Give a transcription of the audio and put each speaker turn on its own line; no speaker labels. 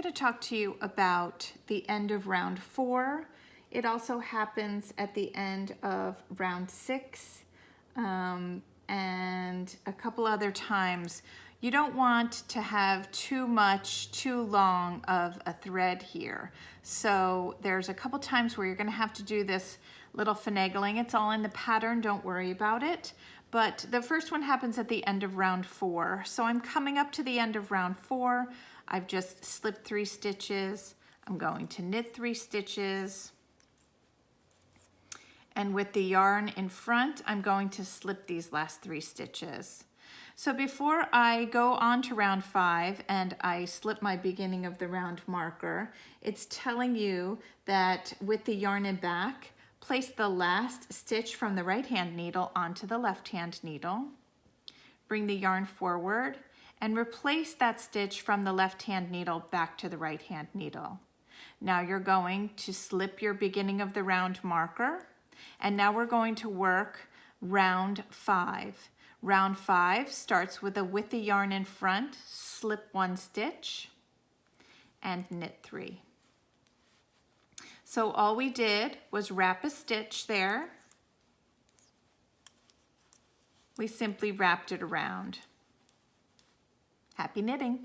I'm going to talk to you about the end of round 4. It also happens at the end of round 6 and a couple other times. You don't want to have too long of a thread here. So there's a couple times where you're going to have to do this little finagling. It's all in the pattern, don't worry about it. But the first one happens at the end of round 4. So I'm coming up to the end of round 4. I've just slipped 3 stitches. I'm going to knit 3 stitches. And with the yarn in front, I'm going to slip these last 3 stitches. So before I go on to round 5 and I slip my beginning of the round marker, it's telling you that with the yarn in back, place the last stitch from the right hand needle onto the left hand needle. Bring the yarn forward and replace that stitch from the left hand needle back to the right hand needle. Now you're going to slip your beginning of the round marker, and now we're going to work round 5. Round 5 starts with the yarn in front, slip 1 stitch and knit 3. So all we did was wrap a stitch there. We simply wrapped it around. Happy knitting!